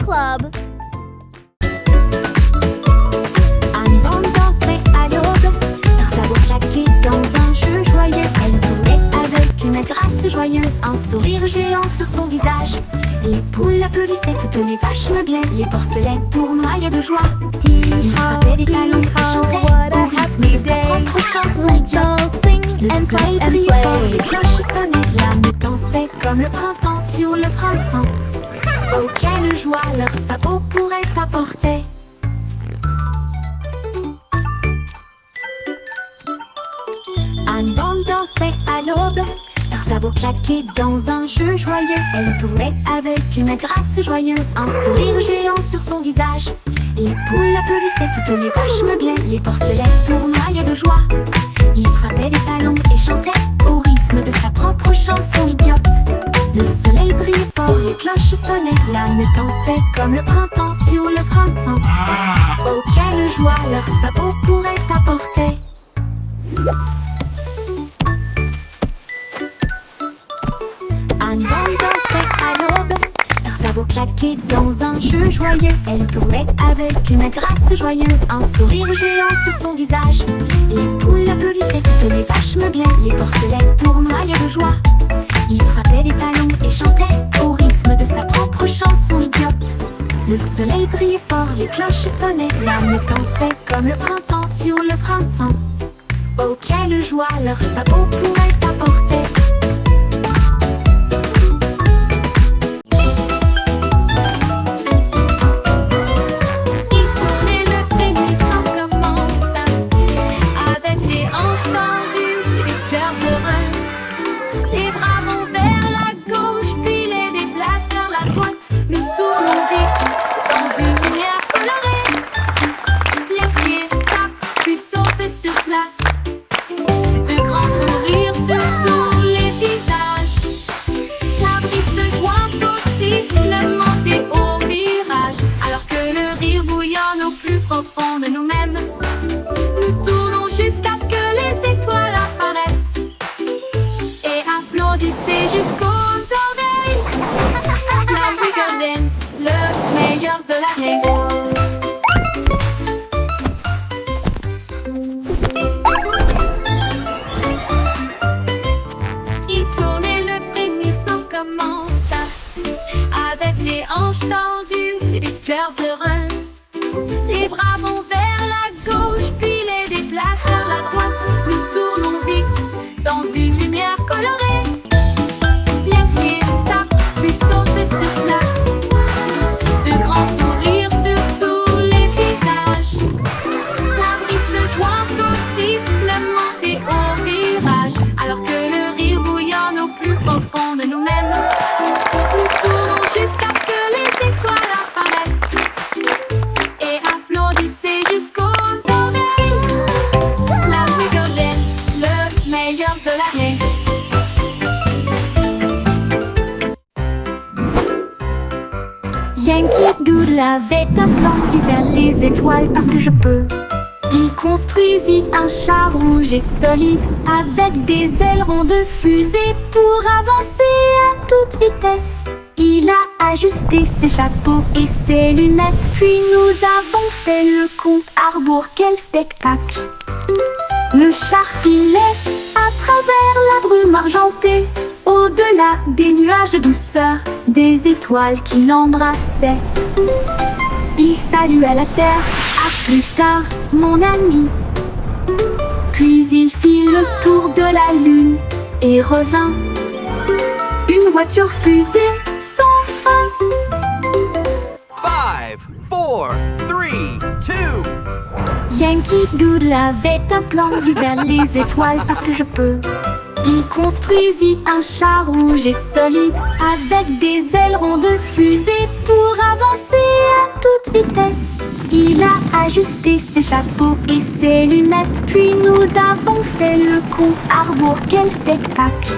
Club. Anne Van dansait à l'aube, leur sabot claqué dans un jeu joyeux. Elle courait avec une grâce joyeuse, un sourire géant sur son visage. Les poules applaudissaient, toutes les vaches meuglaient, les porcelets tournoyaient de joie. Ils frappaient des talons et chantaient au rythme de sa propre chanson idiote. Le soleil brillait fort, les cloches sonnaient, l'âme dansait comme le printemps sur le printemps. Oh, quelle joie leur sabot pourrait apporter. Anne Van dansait à l'aube, leurs sabots claqués dans un jeu joyeux. Elle courait avec une grâce joyeuse, un sourire géant sur son visage. Les poules applaudissaient, toutes les vaches meuglaient, les porcelets tournoyaient de joie. Il frappait des talons et chantait au rythme de sa propre chanson idiote. Le soleil brillait fort, les cloches sonnaient, l'âme dansait comme le printemps sur le printemps. Oh, quelle joie leur sabot pourrait apporter. Anne Van dansait à l'aube, leurs sabots claqués dans un jeu joyeux. Elle courait avec une grâce joyeuse, un sourire géant sur son visage. Les poules applaudissaient, toutes les vaches meuglaient, les porcelets tournoyaient de joie. Il frappait des talons et chantait au rythme de sa propre chanson idiote. Le soleil brillait fort, les cloches sonnaient, l'âme dansait comme le printemps sur le printemps. Oh, quelle joie leur sabot pourrait apporter. De nous-mêmes, nous tournons jusqu'à ce que les étoiles apparaissent et applaudissez jusqu'aux oreilles. La Wiggle Dance, le meilleur de l'année. Il tourne et le frémissement commence avec les hanches tendues et des cœurs heureux. Les bras vont vers la gauche, puis les déplacent vers la droite. Nous tournons vite dans une lumière colorée. Les pieds tapent, puis sautent sur place. De grands sourires sur tous les visages. La brise se joint au sifflement et au virage. Alors que le rire bouillonne au plus profond de nous-mêmes. Nous tournons jusqu'à ce que les étoiles apparaissent. Applaudissez jusqu'aux oreilles. La Wiggle Dance, le meilleur de l'année. Yankee Doodle avait un plan, viser les étoiles parce que je peux. Il construisit un char rouge et solide avec des ailerons de fusée pour avancer à toute vitesse. Il a ajusté ses chapeaux et ses lunettes, puis nous avons fait le compte à rebours. Quel spectacle! Le char filait à travers la brume argentée, au-delà des nuages de douceur, des étoiles qui l'embrassaient. Il saluait la terre, à plus tard, mon ami. Puis il fit le tour de la lune et revint. Une voiture fusée sans fin. 5, 4, 3, 2. Yankee Doodle avait un plan, viser les étoiles parce que je peux. Il construisit un char rouge et solide avec des ailerons de fusée pour avancer à toute vitesse. Il a ajusté ses chapeaux et ses lunettes, puis nous avons fait le compte à rebours. Quel spectacle!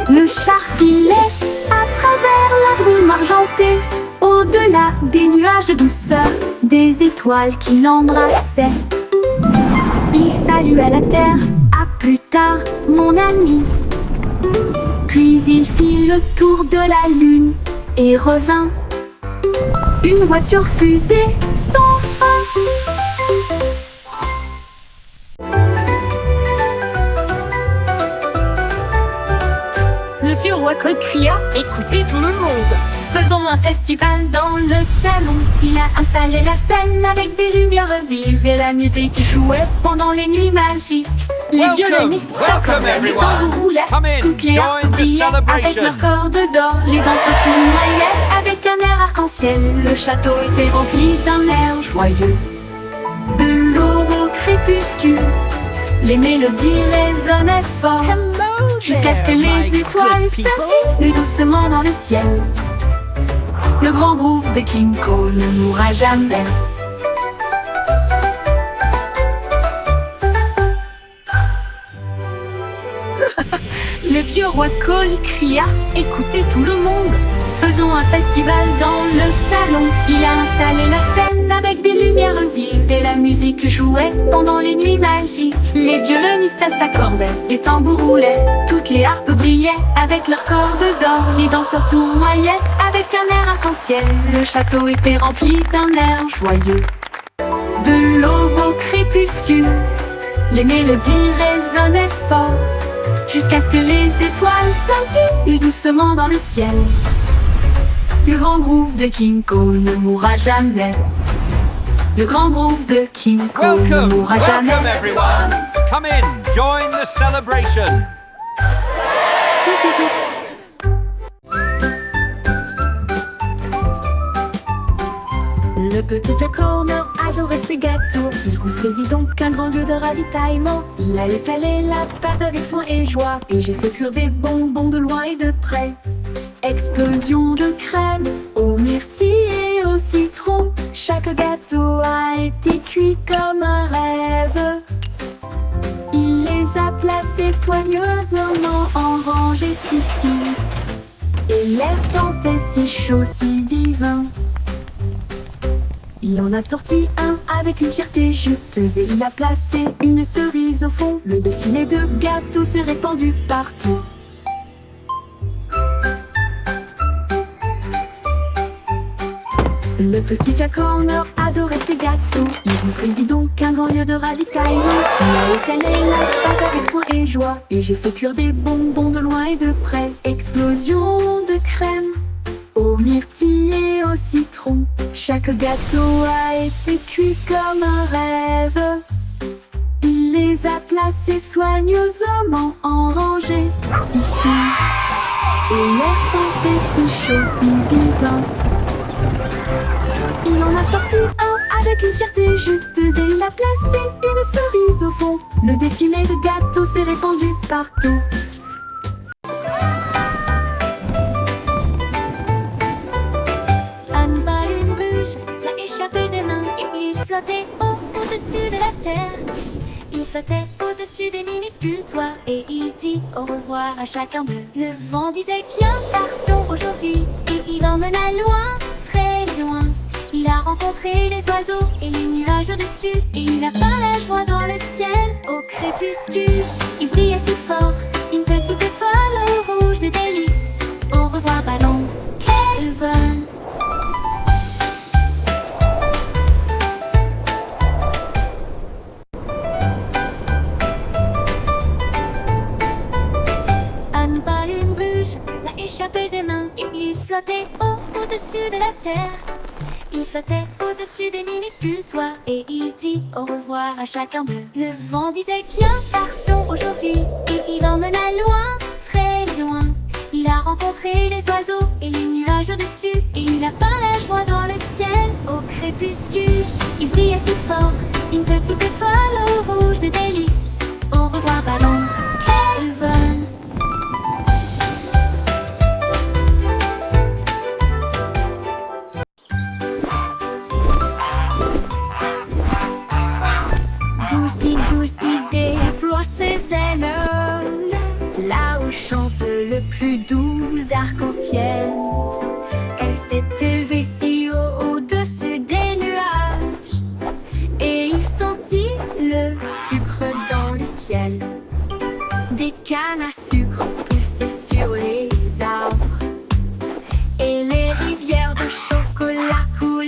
Le char filait à travers la brume argentée, au-delà des nuages de douceur, des étoiles qui l'embrassaient. Il saluait la terre, à plus tard, mon ami. Puis il fit le tour de la lune et revint. Une voiture fusée sans fin. Le vieux roi Cole cria: écoutez tout le monde, faisons un festival dans le salon. Il a installé la scène avec des lumières vives et la musique qui jouait pendant les nuits magiques. Les violonistes s'accordaient, les tambours roulaient, toutes les harpes brillaient avec leur cordes d'or. Les danseurs tournoyaient avec un air arc-en-ciel. Le château était rempli d'un air joyeux. De l'aube au crépuscule, les mélodies résonnaient fort, jusqu'à ce que les étoiles scintillent doucement dans le ciel. Le grand groupe de King Cole ne mourra jamais. Le vieux roi Cole cria: écoutez tout le monde, faisons un festival dans le salon. Il a installé la scène avec des lumières vives et la musique jouait pendant les nuits magiques. Les violonistes s'accordaient, les tambours roulaient, toutes les harpes brillaient avec leurs cordes d'or. Les danseurs tournoyaient avec un air arc-en-ciel. Le château était rempli d'un air joyeux. De l'aube au crépuscule, les mélodies résonnaient fort, jusqu'à ce que les étoiles scintillent doucement dans le ciel. Le grand groupe de King Cole ne mourra jamais. Le grand groupe de King Cole ne mourra jamais. Welcome everyone. Come in, join the celebration. Le petit Jack Horner adorait ses gâteaux. Il construisit donc un grand lieu de ravitaillement. Il a étalé la pâte avec soin et joie, et j'ai fait cuire des bonbons de loin et de près. Explosion de crème aux myrtilles et au citron. Chaque gâteau a été cuit comme un rêve. Il les a placés soigneusement en rangées si fines, et l'air sentait si chaud, si divin. Il en a sorti un avec une fierté juteuse, et il a placé une cerise au fond. Le défilé de gâteaux s'est répandu partout. Le petit Jack Horner adorait ses gâteaux. Il construisit donc un grand lieu de ravitaillement. Il a étalé la pâte avec soin et joie, et j'ai fait cuire des bonbons de loin et de près. Explosion de crème aux myrtilles et au citron. Chaque gâteau a été cuit comme un rêve. Il les a placés soigneusement en rangées si fines, et l'air sentait si chaud, si divin. Il en a sorti un avec une fierté juteuse, et il a placé une cerise au fond. Le défilé de gâteaux s'est répandu partout. Une baleine rouge l'a échappé des mains, et il flottait au-dessus de la terre. Il flottait au-dessus des minuscules toits, et il dit au revoir à chacun d'eux. Le vent disait viens, partons aujourd'hui, et il emmena loin, très loin. Il a rencontré les oiseaux et les nuages au-dessus, et il a peint la joie dans le ciel au crépuscule. Il brillait si fort, une petite étoile rouge de délices. Au revoir ballon, quel vol! Une baleine rouge l'a échappé des mains, et il flottait au-dessus de la terre. Il flottait au-dessus des minuscules toits, et il dit au revoir à chacun d'eux. Le vent disait viens, partons aujourd'hui, et il emmena loin, très loin. Il a rencontré les oiseaux et les nuages au-dessus, et il a peint la joie dans le ciel au crépuscule. Il brillait si fort, une petite étoile rouge de délices. Au revoir ballon, quel vol! Goosey déploie ses ailes, là où chante le plus doux arc-en-ciel. Elle s'est élevée si haut au-dessus des nuages, et il sentit le sucre dans le ciel. Des cannes à sucre poussaient sur les arbres, et les rivières de chocolat coulaient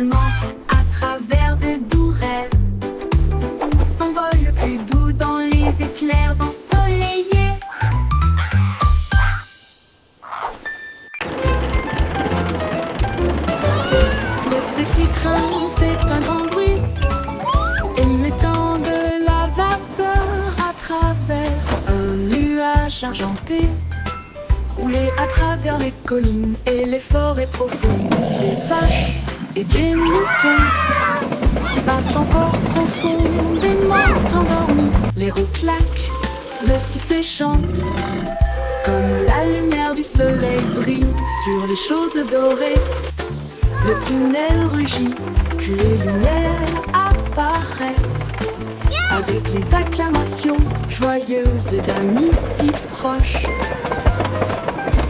mentent à travers de doux rêves. S'envole le plus doux dans les éclairs ensoleillés. Le petit train fait un grand bruit, émettant de la vapeur à travers un nuage argenté. Rouler à travers les collines et les forêts profondes. Des vaches et des moutons passent encore profondément endormis. Les roues claquent, le sifflet chante, comme la lumière du soleil brille sur les choses dorées. Le tunnel rugit, puis les lumières apparaissent, avec les acclamations joyeuses d'amis si proches.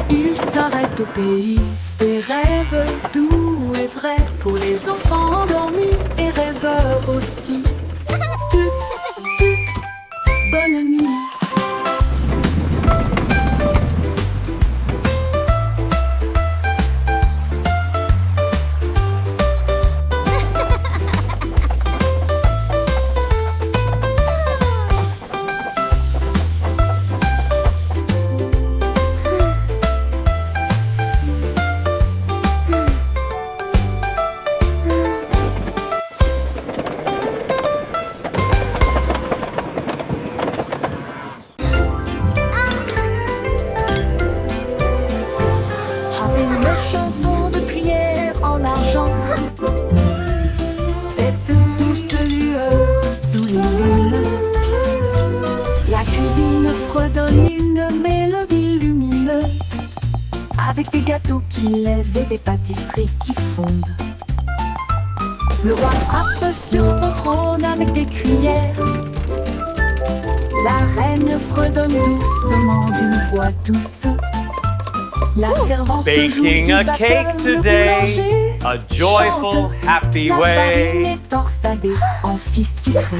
Il s'arrête au pays des rêves doux et vrais, pour les enfants endormis et rêveurs aussi. Bonne nuit. Avec des gâteaux qui lèvent et des pâtisseries qui fondent. Le roi frappe sur son trône avec des cuillères. La reine fredonne doucement d'une voix douce. La servante Baking a cake today, a joyful, happy La farine way. est torsadée en fils sucré.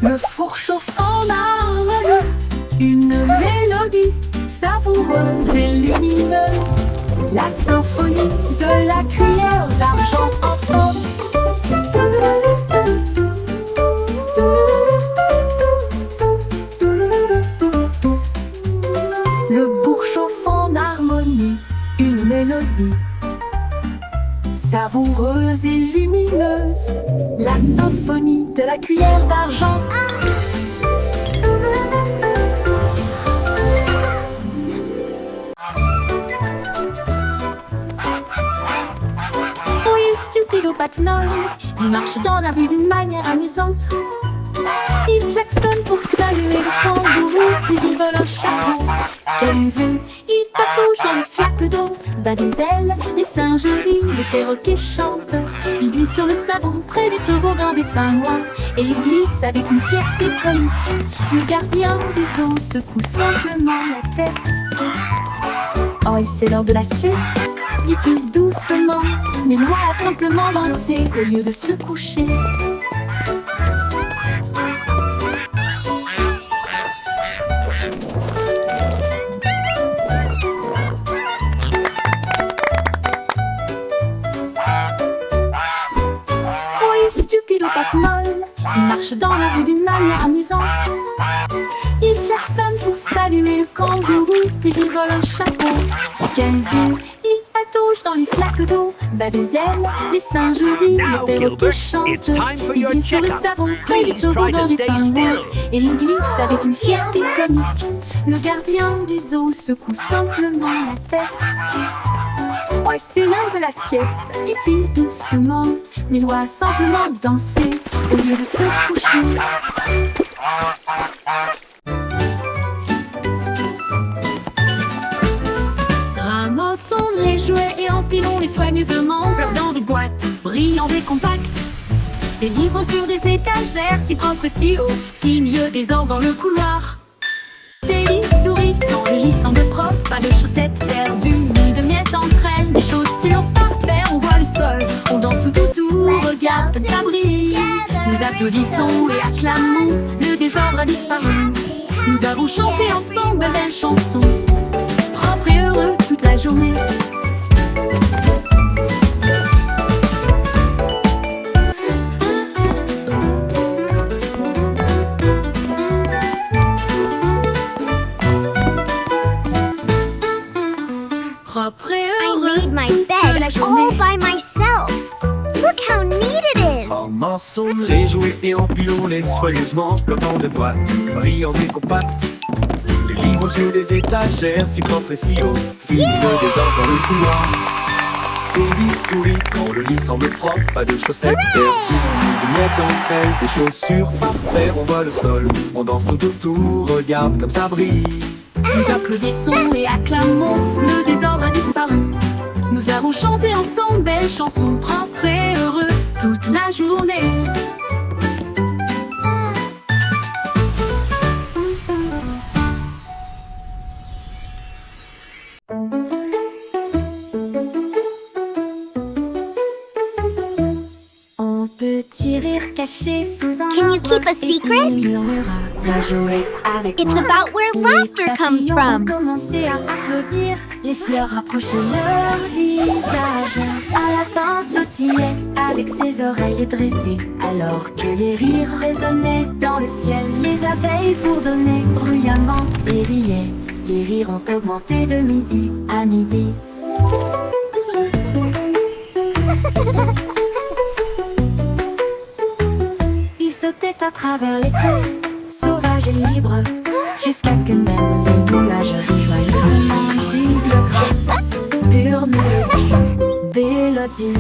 Le four chauffe en harmonie, une mélodie savoureuse et lumineuse. La symphonie de la cuillère d'argent en forme. Le bourg chauffe en harmonie, une mélodie savoureuse et lumineuse. La symphonie de la cuillère d'argent. Stupido Patnol, il marche dans la rue d'une manière amusante. Il klaxonne pour saluer le kangourou, puis il vole un chapeau. Quelle vue, il patouche dans les flaques d'eau, bat des ailes, les singes rient, les perroquets chantent. Il glisse sur le savon près du toboggan des pingouins, et il glisse avec une fierté comique. Le gardien du zoo secoue simplement la tête. Oh, c'est l'heure de la sieste, dit-il doucement, mais Loi a simplement dansé au lieu de se coucher. Oui, stupido Patmol, il marche dans la rue d'une manière amusante. Il klaxonne pour saluer le kangourou, puis il vole un chapeau. Quelle vue! Il patauge dans les flaques d'eau, bat des ailes, les singes rient, Now, les perroquets Gilbert, chantent. it's time for Il your glisse sur le checkup. savon près du Please try toboggan to des stay pingouins, still. et il glisse avec une fierté comique. Le gardien du zoo secoue simplement la tête. Oh, c'est l'heure de la sieste, dit-il doucement, mais Loi a simplement dansé au lieu de se coucher. Ramassons les jouets et empilons-les soigneusement, dans des boîtes brillantes et compactes. Des livres sur des étagères si propres et si hauts, qui milieu des ordres dans le couloir. Des lits souris dans le lit semble propre, pas de chaussettes perdues ni de miettes entre elles. Des chaussures par paire, on voit le sol, on danse tout autour, regarde comme ça brille. Nous applaudissons et acclamons, le désordre a disparu. Nous avons chanté ensemble de belles chansons, propres et heureux toute la journée. Commençons de les jouer et empilons-les soigneusement, flottant de boîtes, brillants et compacts. Les livres sur des étagères, si propres et si hauts, filent le désordre dans le couloir. Teddy sourit quand le lit semble propre, pas de chaussettes perdues, ni de miettes entre elles, des chaussures par paire, on voit le sol, on danse tout autour, regarde comme ça brille. Nous applaudissons et acclamons, le désordre a disparu. Nous avons chanté ensemble belles chansons propres et heureux toute la journée. On peut rire caché sous un Can you arbre keep a et secret? il murmura, viens jouer avec It's moi. about where Les laughter comes papillons from. ont commencé à applaudir, les fleurs rapprochaient leur visage. Un lapin sautillait avec ses oreilles dressées, alors que les rires résonnaient dans le ciel. Les abeilles bourdonnaient bruyamment et riaient. Les rires ont augmenté de midi à midi. Ils sautaient à travers les prés, sauvages et libres, jusqu'à ce que même les nuages joyeusement gibent grâce. Pure mélodie, mélodie.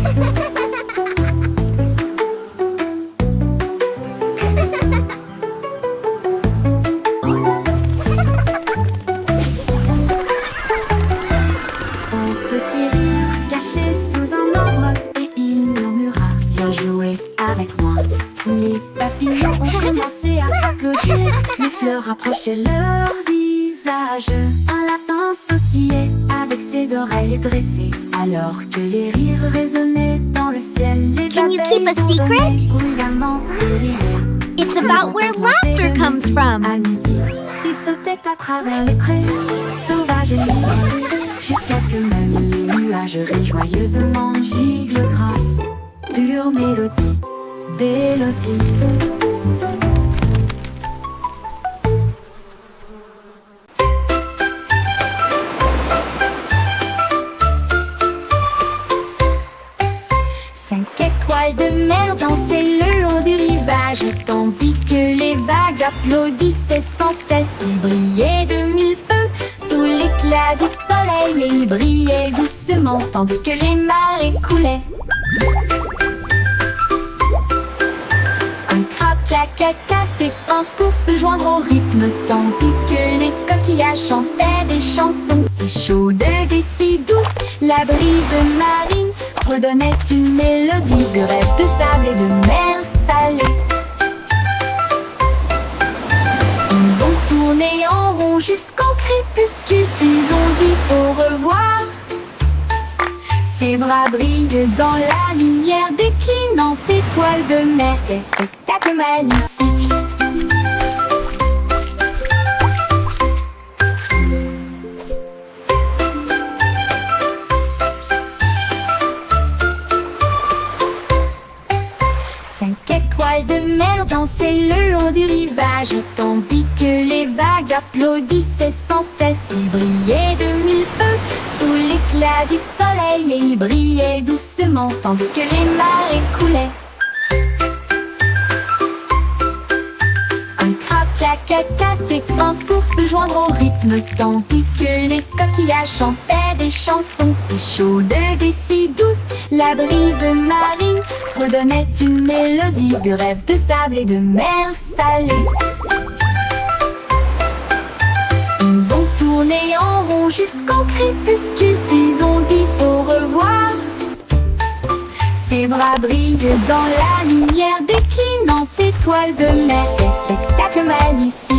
Un petit rire caché sous un arbre et il murmura, viens jouer avec moi. Les papillons ont commencé à applaudir, les fleurs rapprochaient leur visage. Un lapin sautillait avec ses oreilles dressées, alors que les rires résonnaient dans le ciel. Les Can you keep a abeilles secret? bourdonnaient bruyamment et riaient. It's about where laughter comes from. À midi, ils sautaient à travers les prés, sauvages et libres, jusqu'à ce que même les nuages rient joyeusement giclent grâce. Pure mélodie, mélodie. Cinq étoiles de mer dansaient le long du rivage, tandis que les vagues applaudissaient sans cesse. Ils brillaient de mille feux sous l'éclat du soleil, et ils brillaient doucement tandis que les marées coulaient. Un crabe caca s'épanse pour se joindre au rythme, tandis que les coquillages chantaient des chansons si chaudes et si douces. La brise marine redonnait une mélodie de rêve de sable et de mer salée. Ils ont tourné en rond jusqu'au crépuscule, puis ont dit au revoir. Ses bras brillent dans la lumière déclinante étoile de mer. Quel spectacle magnifique! Cinq étoiles de mer dansaient le long du rivage, tandis que les vagues applaudissaient sans cesse. Ils brillaient de mille feux sous l'éclat du soleil, et ils brillaient doucement tandis que les marées coulaient. Un crabe caca s'épanse pour se joindre au rythme, tandis que les coquillages chantaient des chansons si chaudes et si douces. La brise marine redonnait une mélodie de rêve de sable et de mer salée. Ils ont tourné en rond jusqu'au crépuscule, puis ont dit au revoir. Ses bras brillent dans la lumière déclinante étoile de mer. Quel spectacle magnifique!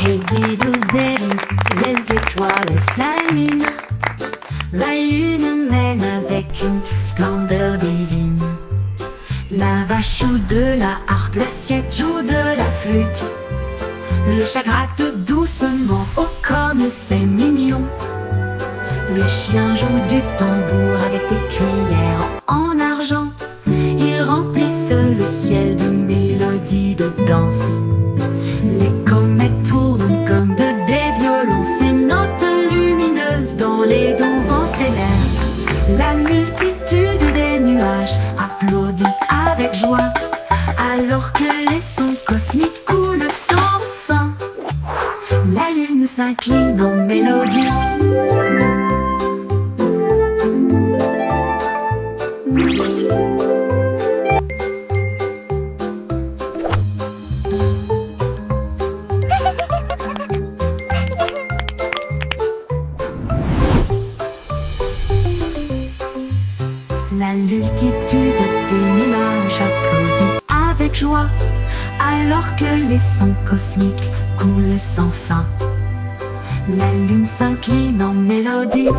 Hey didou didou, les étoiles s'allument. La lune mène avec une splendeur divine. La vache joue de la harpe, l'assiette joue de la flûte. Le chat gratte doucement, oh comme c'est mignon. Le chien joue du tambour avec des cuillères en argent. Ils remplissent le ciel de mélodies de danse. Les comètes tournent comme des violons, ces notes lumineuses dans dans les vents stellaires. La multitude des nuages applaudit avec joie, alors que les sons cosmiques coulent sans fin. La lune s'incline en mélodie. La multitude des nuages applaudit avec joie, alors que les sons cosmiques coulent sans fin. La lune s'incline en mélodie.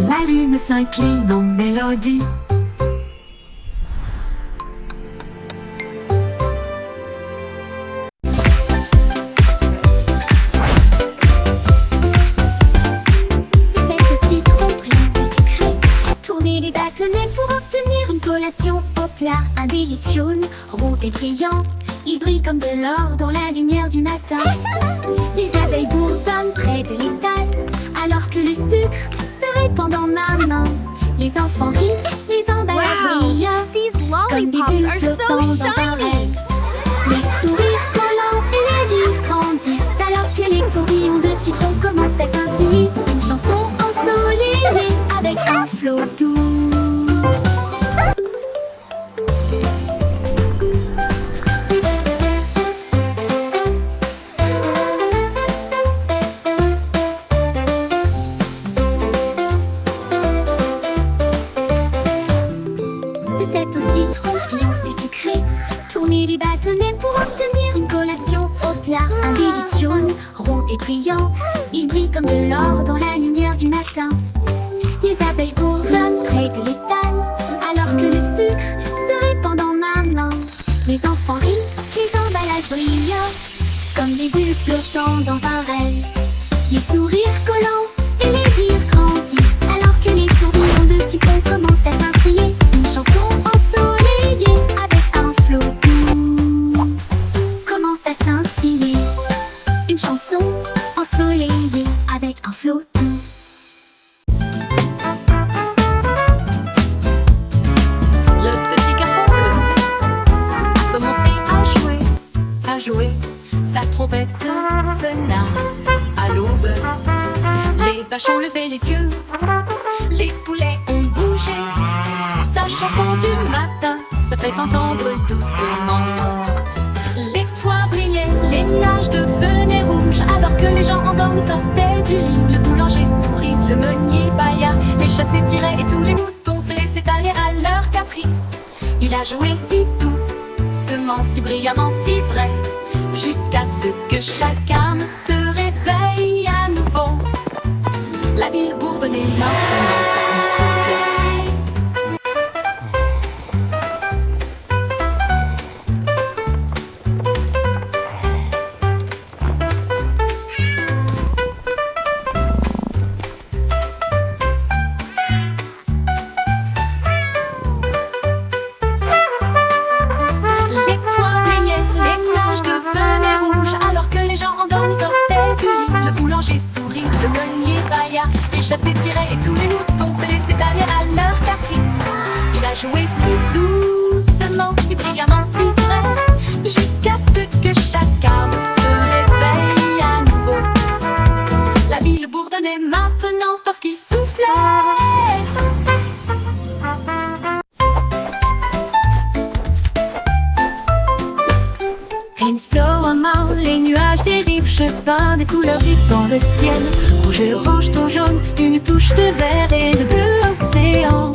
La lune s'incline en mélodie. C'est aussi trop plein de secrets. Tournez les bâtonnets pour obtenir une collation au plat. Un délice jaune, roux et brillant. Il brille comme de l'or dans la lumière du matin. Les abeilles bourdonnent près de l'étal, alors que le sucre se répand dans ma main. Les enfants rient, les emballages brillent. These Comme des lollipops bulles are so flottant dans un shiny. rêve. Les sourires collants et les rires grandissent, alors que les tourbillons de citron commencent à scintiller. Une chanson ensoleillée avec un flot doux. C'est aussi trop plein des secrets. Tournez les bâtonnets pour obtenir une collation au plat. Un délice jaune, rond et brillant. Il brille comme de l'or dans la lumière du matin. Les abeilles bourdonnent près de l'étal, alors que le sucre se répand dans ma main. Les enfants rient, les emballages brillent, comme des bulles flottant dans un rêve. Les sourires collants et les rires grandissent, alors que les tourbillons de citron commencent à scintiller. Une chanson ensoleillée avec un flot doux commence à scintiller. Une chanson ensoleillée avec un flot doux. Le petit garçon bleu a commencé à jouer. Sa trompette sonna à l'aube. Les vaches ont levé les yeux, les poulets ont bougé. Sa chanson du matin se fait entendre doucement. Les toits brillaient, les nuages devenaient rouges, alors que les gens endormis sortaient du lit. Le boulanger sourit, le meunier bâilla, les chats s'étiraient et tous les moutons se laissaient aller à leur caprice. Il a joué si doucement, si brillamment, si vrai, jusqu'à ce que chacun se réveille à nouveau. La ville bourdonnait maintenant parce qu'il soufflait. Les toits brillaient, les nuages devenaient rouges, alors que les gens endormis sortaient du lit. Le boulanger sourit, le meunier bâilla, les chats s'étiraient et tous les moutons se laissaient aller à leur caprice. Il a joué si doucement, si brillamment, si vrai, jusqu'à ce que chacun se réveille à nouveau. La ville bourdonnait maintenant parce qu'il soufflait. Insolemment, les nuages dérivent, chemin des couleurs vivent dans le ciel. Rouge, orange, ton jaune, une touche de vert et de bleu océan.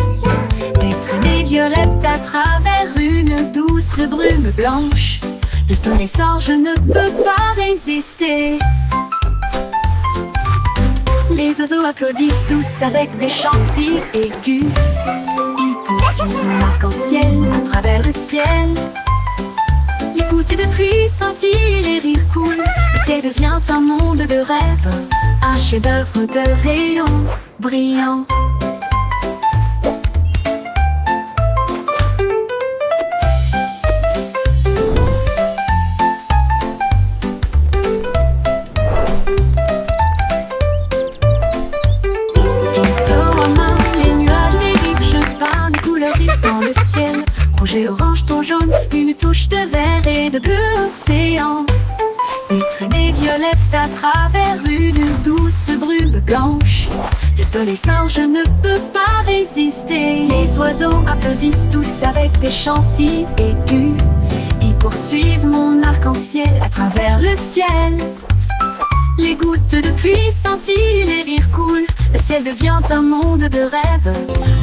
Des traînées violettes à travers une douce brume blanche. Le soleil sort, je ne peux pas résister. Les oiseaux applaudissent tous avec des chants si aigus. Ils poursuivent l'arc-en-ciel à travers le ciel. Les gouttes de pluie scintillent, les rires coulent. Le ciel devient un monde de rêve, un chef-d'œuvre de rayons brillants. vert et de bleu océan. Des traînées violettes à travers une douce brume blanche. Le soleil sort, je ne peux pas résister. Les oiseaux applaudissent tous avec des chants si aigus. Ils poursuivent mon arc-en-ciel à travers le ciel. Les gouttes de pluie scintillent, les rires coulent. Le ciel devient un monde de rêve,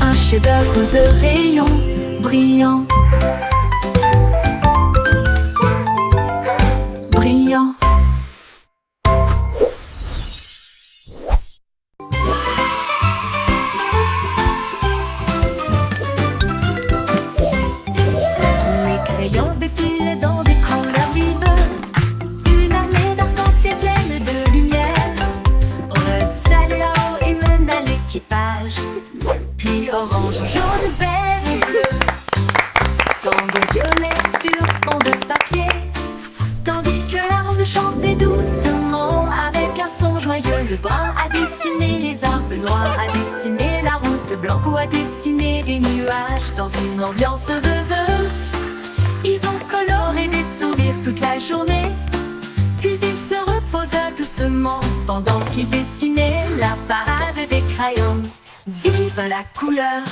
un chef-d'œuvre de rayons brillants. Brillant. Les crayons défilent dans des couleurs vives. Une armée d'arc-en-ciel pleine de lumière. Red, salut et mène à l'équipage. Puis orange, jaune, vert et bleu. Tango violet sur fond de papier. Tandis que la rose chantait doucement avec un son joyeux. Le brun a dessiné les arbres, le noir a dessiné la route, blanc a dessiné des nuages dans une ambiance rêveuse. Ils ont coloré des sourires toute la journée, puis ils se reposent doucement pendant qu'ils dessinaient la parade des crayons. Vive la couleur!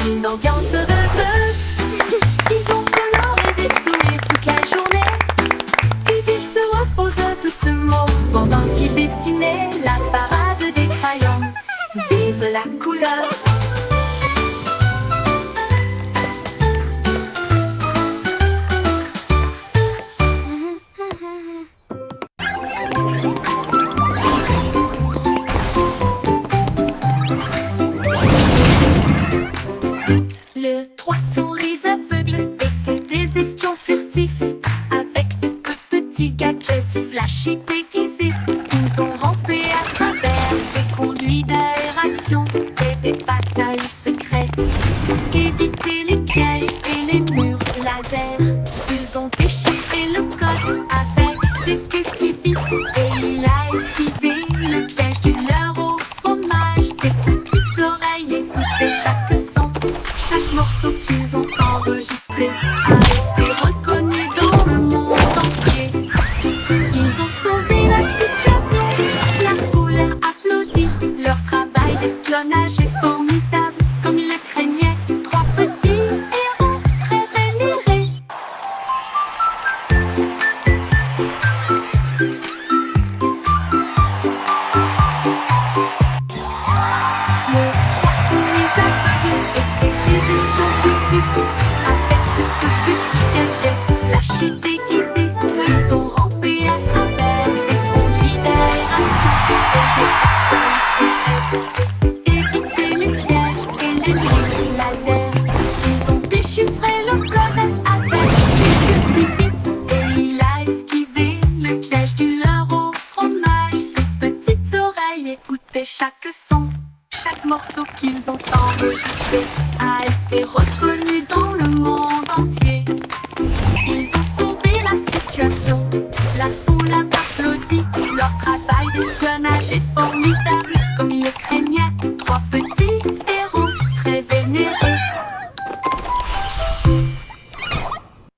Une ambiance rêveuse. Ils ont coloré des sourires toute la journée, puis ils se reposent doucement pendant qu'ils dessinaient la parade des crayons. Vive la couleur! Les trois souris aveugles étaient des espions furtifs, avec de petits gadgets flashy déguisés. Ils ont rampé à travers des conduits d'aération et des passages secrets, évité les pièges et les murs laser. Ils ont déchiré le code avec des queues si vite, et il a esquivé le piège du leurre au fromage. Ses petites oreilles écoutaient chaque son. Chaque morceau qu'ils ont enregistré a été reconnu dans le monde entier. Ils ont sauvé la situation, la foule a applaudi. Leur travail d'espionnage est formidable, comme ils le craignaient. Trois petits héros très vénérés. Les trois souris aveugles étaient des espions furtifs, avec de petits gadgets flashy déguisés. Ils ont rampé à travers des conduits d'aération et des passages secrets, évité les pièges et les murs laser. Ils ont déchiffré le code avec des queues si vite, et il a esquivé le piège du leurre au fromage. Ses petites oreilles écoutaient chaque son. Chaque morceau qu'ils ont enregistré a été reconnu dans le monde entier. Ils ont sauvé la situation, la foule a applaudi. Leur travail d'espionnage est formidable,